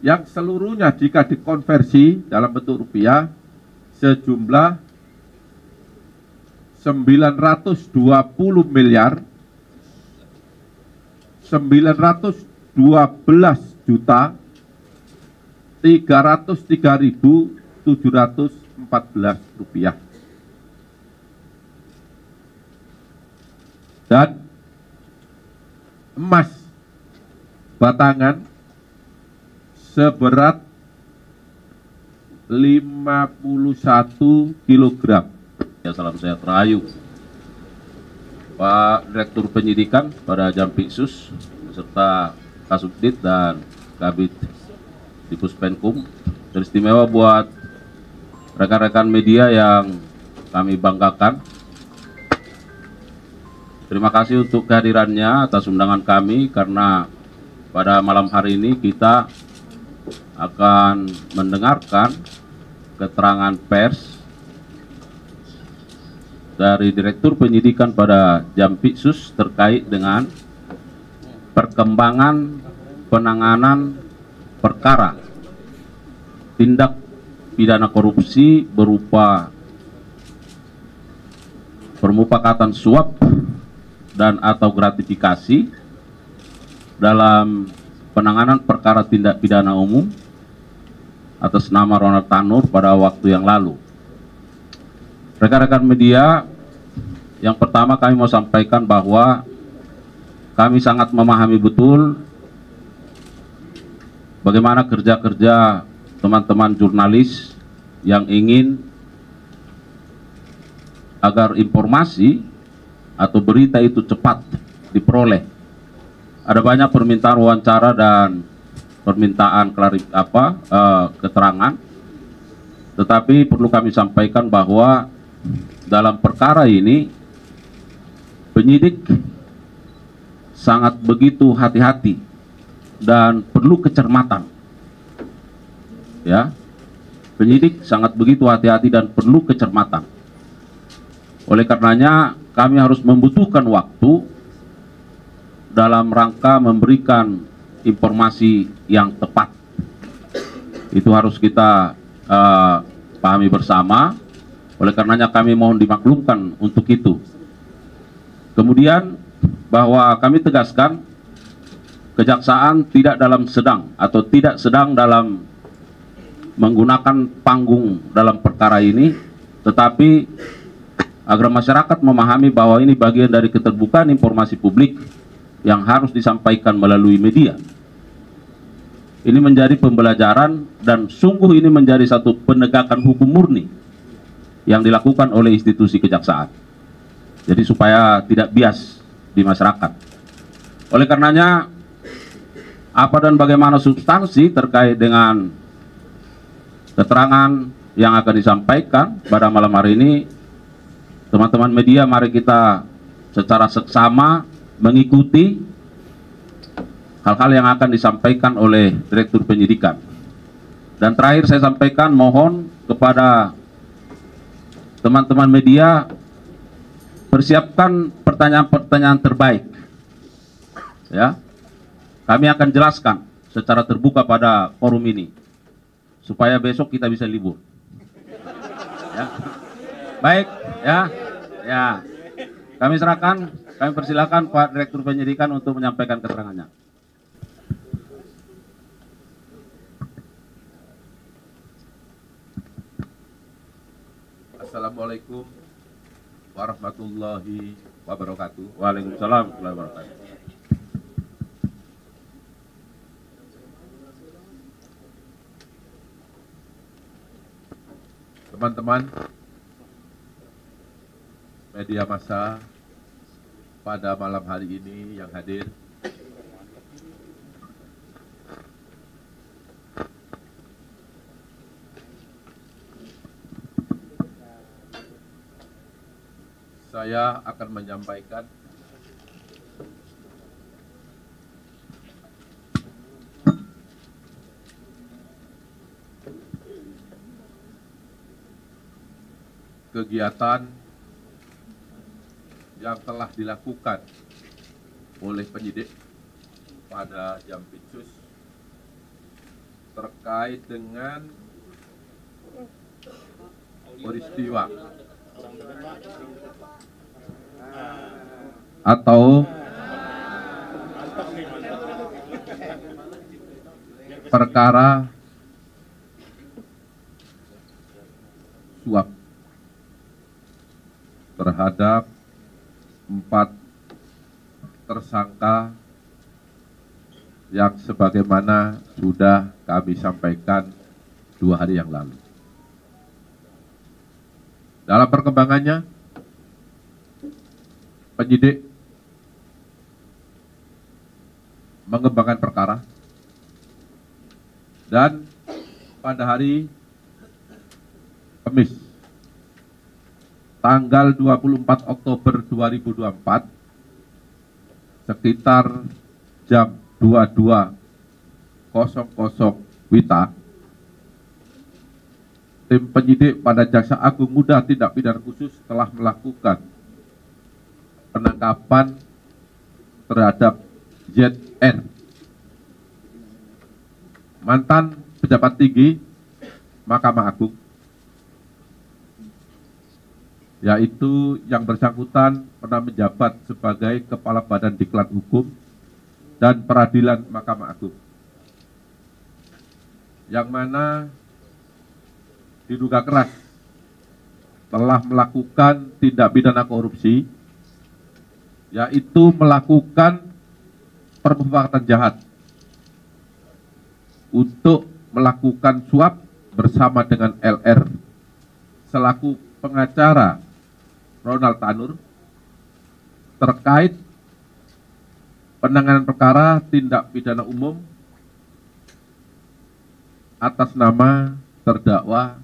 yang seluruhnya jika dikonversi dalam bentuk rupiah sejumlah 920 miliar 912 juta 303.714 rupiah. Dan emas batangan seberat 51 kilogram. Ya, salam sehat rahayu. Pak Direktur Penyidikan pada Jampitsus beserta Kasubdit dan Kabid di Puspenkum, teristimewa buat rekan-rekan media yang kami banggakan. Terima kasih untuk kehadirannya atas undangan kami, karena pada malam hari ini kita akan mendengarkan keterangan pers dari Direktur Penyidikan pada Jampitsus terkait dengan perkembangan penanganan perkara tindak pidana korupsi berupa permufakatan suap dan atau gratifikasi dalam penanganan perkara tindak pidana umum atas nama Ronald Tanur pada waktu yang lalu. Rekan-rekan media, yang pertama kami mau sampaikan bahwa kami sangat memahami betul bagaimana kerja-kerja teman-teman jurnalis yang ingin agar informasi atau berita itu cepat diperoleh. Ada banyak permintaan wawancara dan permintaan keterangan, tetapi perlu kami sampaikan bahwa dalam perkara ini penyidik sangat begitu hati-hati dan perlu kecermatan. Ya, penyidik sangat begitu hati-hati dan perlu kecermatan. Oleh karenanya kami harus membutuhkan waktu dalam rangka memberikan informasi yang tepat. Itu harus kita pahami bersama. Oleh karenanya kami mohon dimaklumkan untuk itu. Kemudian bahwa kami tegaskan kejaksaan tidak sedang dalam menggunakan panggung dalam perkara ini, tetapi agar masyarakat memahami bahwa ini bagian dari keterbukaan informasi publik yang harus disampaikan melalui media. Ini menjadi pembelajaran dan sungguh ini menjadi satu penegakan hukum murni yang dilakukan oleh institusi kejaksaan. Jadi supaya tidak bias di masyarakat. Oleh karenanya, apa dan bagaimana substansi terkait dengan keterangan yang akan disampaikan pada malam hari ini, teman-teman media, mari kita secara seksama mengikuti hal-hal yang akan disampaikan oleh Direktur Penyidikan. Dan terakhir saya sampaikan, mohon kepada teman-teman media, persiapkan pertanyaan-pertanyaan terbaik. Ya, kami akan jelaskan secara terbuka pada forum ini, supaya besok kita bisa libur. Ya. Baik, ya. Kami persilakan Pak Direktur Penyidikan untuk menyampaikan keterangannya. Assalamualaikum warahmatullahi wabarakatuh. Waalaikumsalam warahmatullahi wabarakatuh. Teman-teman media massa pada malam hari ini yang hadir, saya akan menyampaikan kegiatan yang telah dilakukan oleh penyidik pada Jampitsus terkait dengan peristiwa atau perkara suap terhadap 4 tersangka yang sebagaimana sudah kami sampaikan 2 hari yang lalu. Dalam perkembangannya, penyidik mengembangkan perkara dan pada hari Kamis tanggal 24 Oktober 2024 sekitar jam 22.00 WITA, tim penyidik pada Jaksa Agung Muda Tindak Pidana Khusus telah melakukan penangkapan terhadap ZR, mantan pejabat tinggi Mahkamah Agung, yaitu yang bersangkutan pernah menjabat sebagai Kepala Badan Diklat Hukum dan Peradilan Mahkamah Agung, yang mana diduga keras telah melakukan tindak pidana korupsi, yaitu melakukan permufakatan jahat untuk melakukan suap bersama dengan LR selaku pengacara Ronald Tanur terkait penanganan perkara tindak pidana umum atas nama terdakwa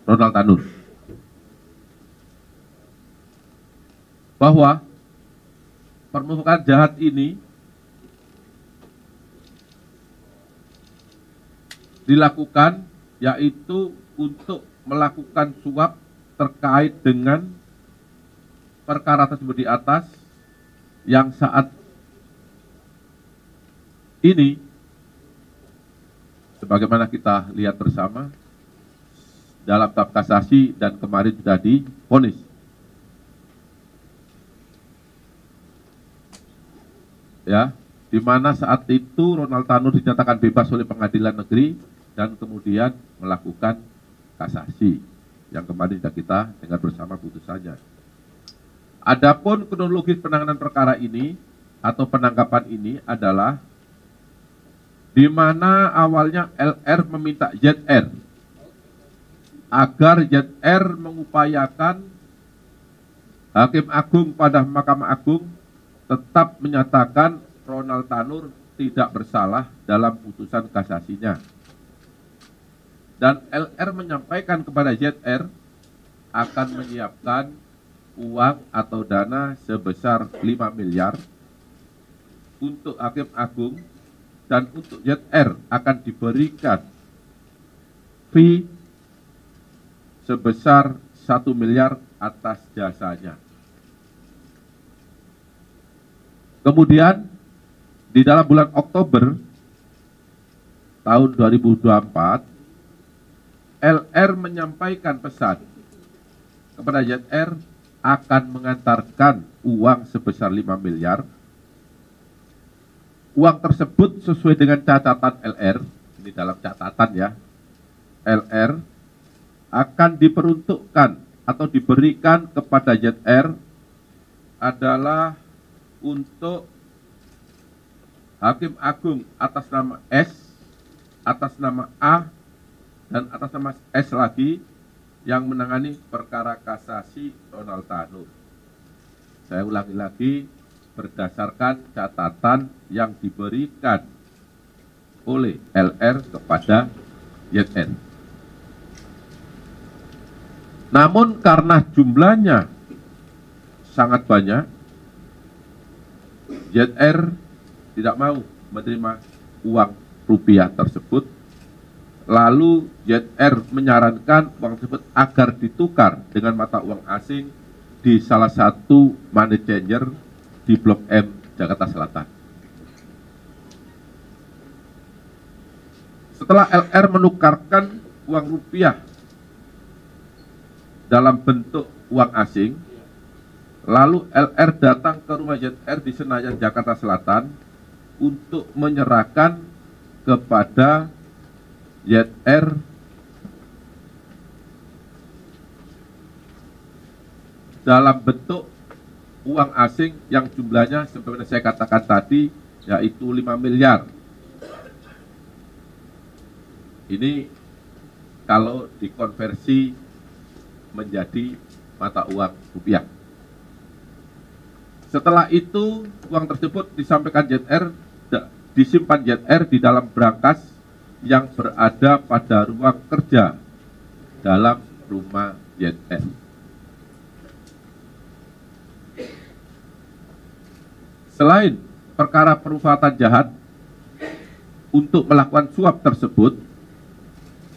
Ronald Tanur, bahwa permufakatan jahat ini dilakukan yaitu untuk melakukan suap terkait dengan perkara tersebut di atas, yang saat ini sebagaimana kita lihat bersama dalam tahap kasasi dan kemarin sudah divonis. Ya, di mana saat itu Ronald Tanur dinyatakan bebas oleh pengadilan negeri dan kemudian melakukan kasasi yang kemarin sudah kita dengar bersama putusannya. Adapun kronologis penanganan perkara ini atau penangkapan ini adalah di mana awalnya LR meminta ZR agar ZR mengupayakan Hakim Agung pada Mahkamah Agung tetap menyatakan Ronald Tanur tidak bersalah dalam putusan kasasinya. Dan LR menyampaikan kepada ZR akan menyiapkan uang atau dana sebesar 5 miliar untuk Hakim Agung, dan untuk ZR akan diberikan fee sebesar 1 miliar atas jasanya. Kemudian di dalam bulan Oktober tahun 2024, LR menyampaikan pesan kepada ZR akan mengantarkan uang sebesar 5 miliar. Uang tersebut sesuai dengan catatan LR, ini dalam catatan ya, LR akan diperuntukkan atau diberikan kepada ZR adalah untuk Hakim Agung atas nama S, atas nama A, dan atas nama S lagi yang menangani perkara kasasi Ronald Tanur. Saya ulangi lagi, berdasarkan catatan yang diberikan oleh LR kepada ZR. Namun karena jumlahnya sangat banyak, ZR tidak mau menerima uang rupiah tersebut. Lalu ZR menyarankan uang tersebut agar ditukar dengan mata uang asing di salah satu money changer di Blok M, Jakarta Selatan. Setelah LR menukarkan uang rupiah dalam bentuk uang asing, lalu LR datang ke rumah ZR di Senayan, Jakarta Selatan untuk menyerahkan kepada ZR dalam bentuk uang asing yang jumlahnya seperti saya katakan tadi, yaitu 5 miliar. Ini kalau dikonversi menjadi mata uang rupiah. Setelah itu, uang tersebut disampaikan ZR, disimpan ZR di dalam brankas yang berada pada ruang kerja dalam rumah ZR. Selain perkara perbuatan jahat untuk melakukan suap tersebut,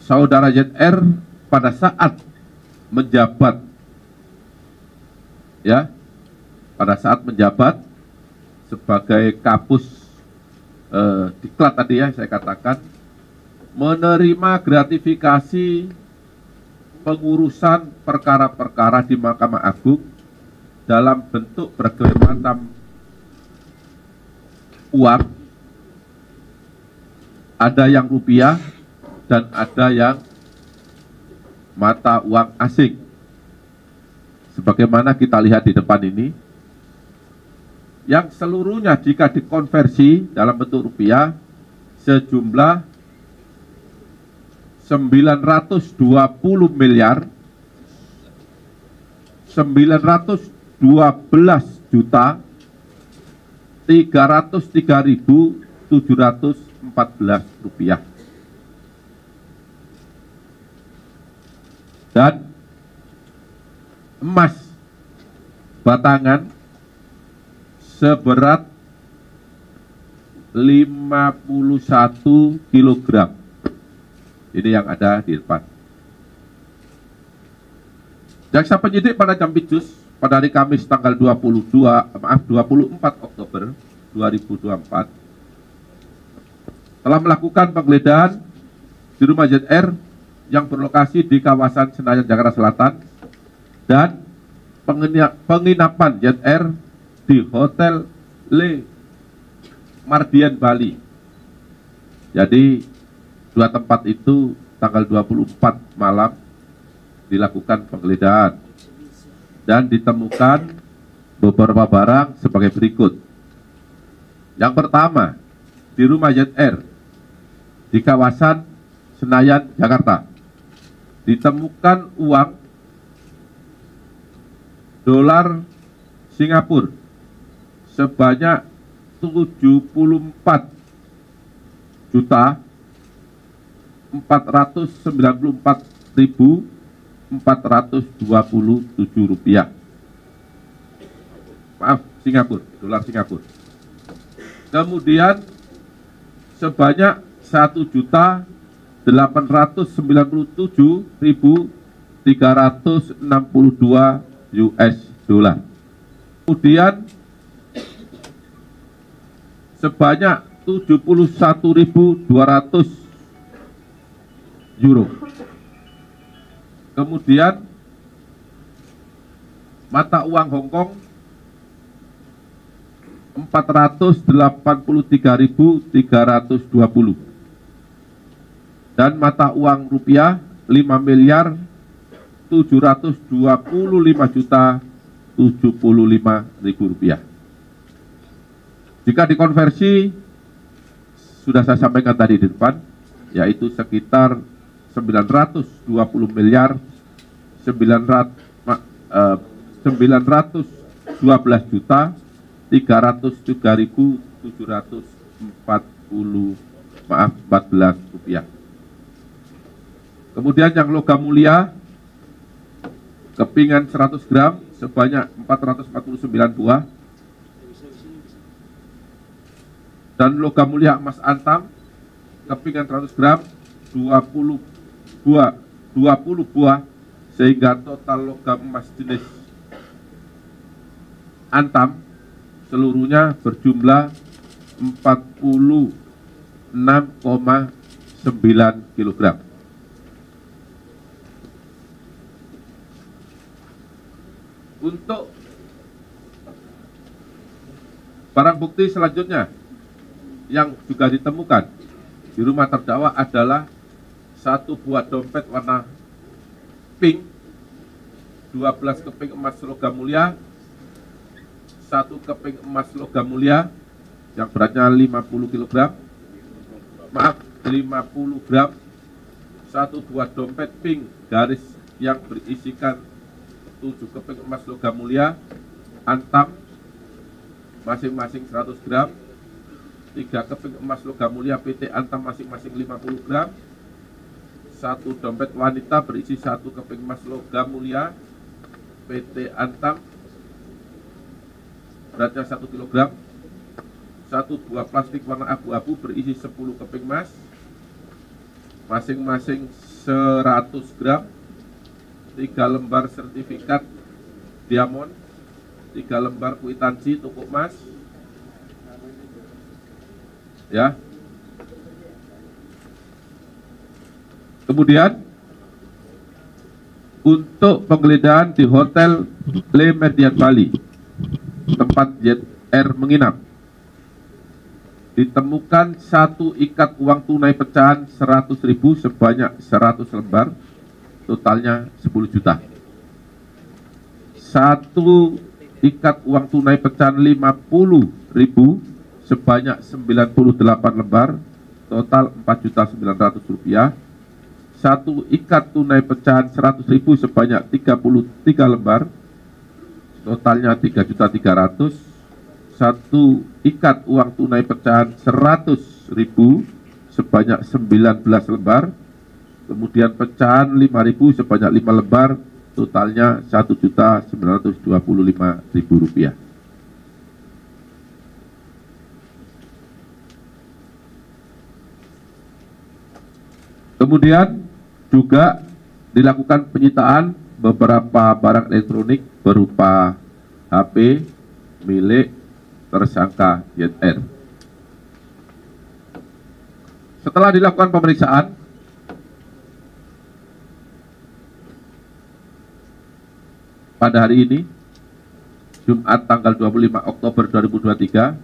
saudara ZR pada saat menjabat, pada saat menjabat sebagai kapus diklat tadi saya katakan, menerima gratifikasi pengurusan perkara-perkara di Mahkamah Agung dalam bentuk berbagai macam uang, ada yang rupiah dan ada yang mata uang asing. Sebagaimana kita lihat di depan ini, yang seluruhnya jika dikonversi dalam bentuk rupiah sejumlah 920 miliar 912 juta 303.714 rupiah. Dan emas batangan seberat 51 kg. Ini yang ada di depan. Jaksa penyidik pada Jampitsus pada hari Kamis tanggal 24 Oktober 2024 telah melakukan penggeledahan di rumah ZR yang berlokasi di kawasan Senayan, Jakarta Selatan, dan penginapan ZR di Hotel Le Mardian, Bali. Jadi dua tempat itu tanggal 24 malam dilakukan penggeledahan dan ditemukan beberapa barang sebagai berikut. Yang pertama, di rumah ZR di kawasan Senayan, Jakarta, ditemukan uang dolar Singapura sebanyak 74 juta 494.427 rupiah. Maaf, Singapura, dolar Singapura. Kemudian sebanyak 1.897.362 US dollar. Kemudian sebanyak 71.200 euro. Kemudian mata uang Hong Kong 483.320 dan mata uang rupiah 5.725.075 rupiah. Jika dikonversi, sudah saya sampaikan tadi di depan, yaitu sekitar 920 miliar 912 juta 303.714 rupiah. Kemudian yang logam mulia, kepingan 100 gram sebanyak 449 buah, dan logam mulia emas antam, kepingan 100 gram 20 buah, sehingga total logam emas jenis antam seluruhnya berjumlah 46,9 9 kg. Untuk barang bukti selanjutnya yang juga ditemukan di rumah terdakwa adalah satu buah dompet warna pink, 12 keping emas logam mulia, 1 keping emas logam mulia yang beratnya 50 kg, maaf 50 gram, 1 buah dompet pink garis yang berisikan 7 keping emas logam mulia, antam masing-masing 100 gram, 3 keping emas logam mulia PT Antam masing-masing 50 gram, 1 dompet wanita berisi 1 keping emas logam mulia PT Antam beratnya 1 kg, 1 buah plastik warna abu-abu berisi 10 keping emas masing-masing 100 gram, 3 lembar sertifikat diamond, 3 lembar kwitansi toko emas, ya. Kemudian untuk penggeledahan di Hotel Le Méridien Bali, tempat ZR menginap, ditemukan 1 ikat uang tunai pecahan 100.000 sebanyak 100 lembar, totalnya 10 juta. 1 ikat uang tunai pecahan 50.000 sebanyak 98 lembar, total 4.900.000 rupiah. 1 ikat tunai pecahan 100.000 sebanyak 33 lembar, totalnya 3.300.000. 1 ikat uang tunai pecahan 100.000 sebanyak 19 lembar, kemudian pecahan 5.000 sebanyak 5 lembar, totalnya 1.925.000 rupiah. Kemudian juga dilakukan penyitaan beberapa barang elektronik berupa HP milik tersangka ZR. Setelah dilakukan pemeriksaan, pada hari ini, Jumat tanggal 25 Oktober 2023,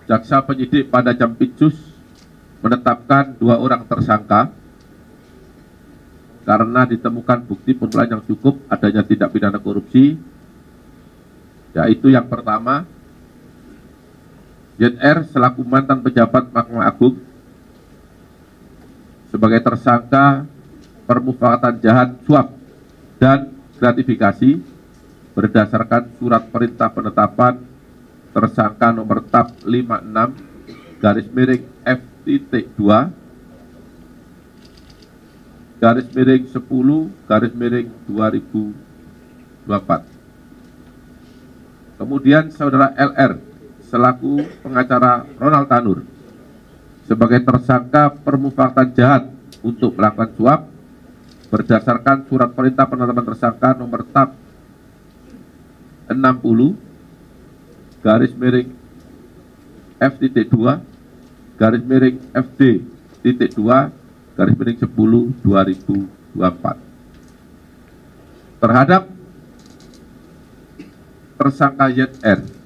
jaksa penyidik pada Jampitsus menetapkan 2 orang tersangka karena ditemukan bukti permulaan yang cukup adanya tindak pidana korupsi, yaitu yang pertama, ZR selaku mantan pejabat Mahkamah Agung sebagai tersangka permufakatan jahat suap dan gratifikasi berdasarkan surat perintah penetapan tersangka nomor TAP 56-2-10-2024. Kemudian saudara LR selaku pengacara Ronald Tanur sebagai tersangka permufakatan jahat untuk melakukan suap berdasarkan surat perintah penetapan tersangka nomor TAP 60-FD-2-10-2024 terhadap tersangka ZR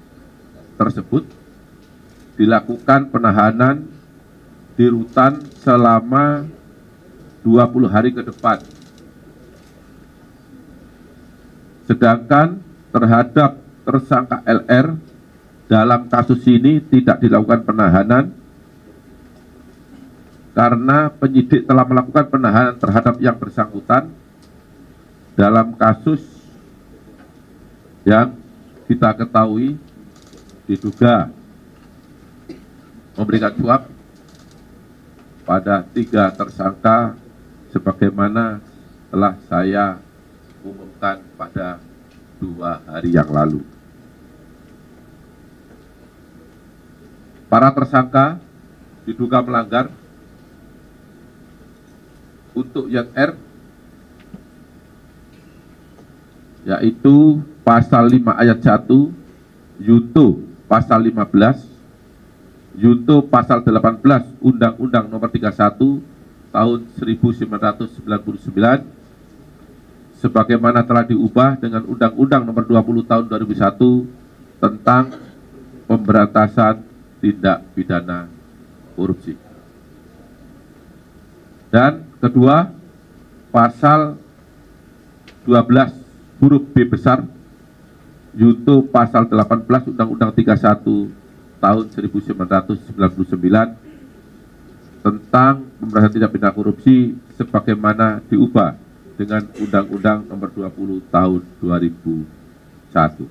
tersebut dilakukan penahanan di rutan selama 20 hari ke depan. Sedangkan terhadap tersangka LR dalam kasus ini tidak dilakukan penahanan karena penyidik telah melakukan penahanan terhadap yang bersangkutan dalam kasus yang kita ketahui diduga memberikan suap pada 3 tersangka sebagaimana telah saya umumkan pada 2 hari yang lalu. Para tersangka diduga melanggar untuk ZR yaitu pasal 5 ayat 1 Yunto pasal 15 junto pasal 18 Undang-Undang Nomor 31 Tahun 1999 sebagaimana telah diubah dengan Undang-Undang Nomor 20 Tahun 2001 tentang pemberantasan tindak pidana korupsi. Dan kedua, pasal 12 huruf B besar junto pasal 18 Undang-Undang 31 tahun 1999 tentang pemberantasan tindak pidana korupsi sebagaimana diubah dengan Undang-Undang Nomor 20 Tahun 2001.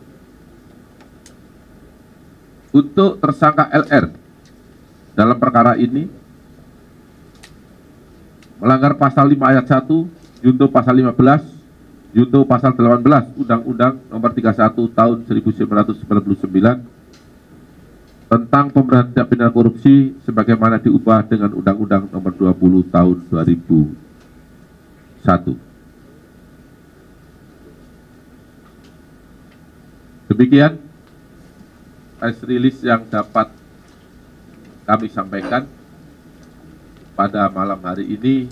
Untuk tersangka LR dalam perkara ini melanggar pasal 5 ayat 1 junto pasal 15 junto pasal 18 Undang-Undang Nomor 31 Tahun 1999 tentang pemberantasan tindak pidana korupsi sebagaimana diubah dengan Undang-Undang Nomor 20 Tahun 2001. Demikian press release yang dapat kami sampaikan pada malam hari ini.